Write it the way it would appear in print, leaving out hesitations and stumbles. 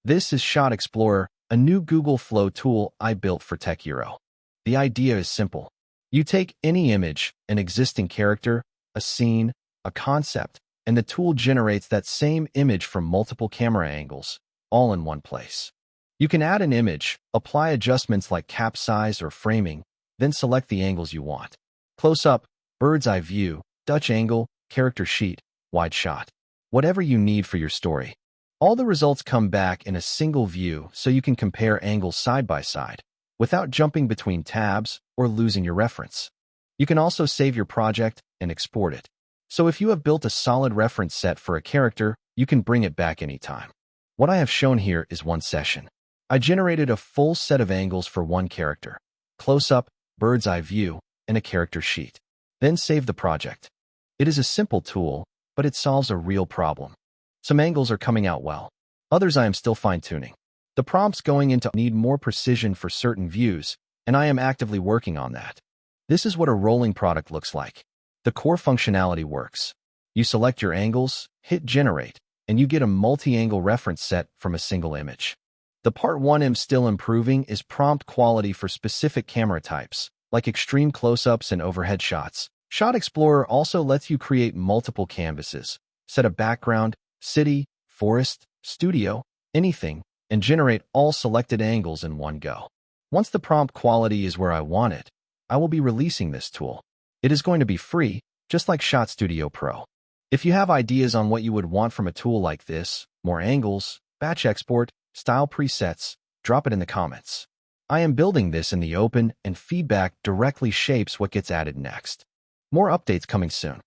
This is Shot Explorer, a new Google Flow tool I built for TechGyro. The idea is simple. You take any image, an existing character, a scene, a concept, and the tool generates that same image from multiple camera angles, all in one place. You can add an image, apply adjustments like cap size or framing, then select the angles you want. Close up, bird's eye view, Dutch angle, character sheet, wide shot. Whatever you need for your story. All the results come back in a single view so you can compare angles side by side, without jumping between tabs or losing your reference. You can also save your project and export it. So if you have built a solid reference set for a character, you can bring it back anytime. What I have shown here is one session. I generated a full set of angles for one character, close-up, bird's eye view, and a character sheet. Then save the project. It is a simple tool, but it solves a real problem. Some angles are coming out well. Others I am still fine-tuning. The prompts going into need more precision for certain views, and I am actively working on that. This is what a rolling product looks like. The core functionality works. You select your angles, hit generate, and you get a multi-angle reference set from a single image. The part 1 I'm still improving is prompt quality for specific camera types, like extreme close-ups and overhead shots. Shot Explorer also lets you create multiple canvases, set a background, city, forest, studio, anything, and generate all selected angles in one go. Once the prompt quality is where I want it, I will be releasing this tool. It is going to be free, just like Shot Studio Pro. If you have ideas on what you would want from a tool like this, more angles, batch export, style presets, drop it in the comments. I am building this in the open, and feedback directly shapes what gets added next. More updates coming soon.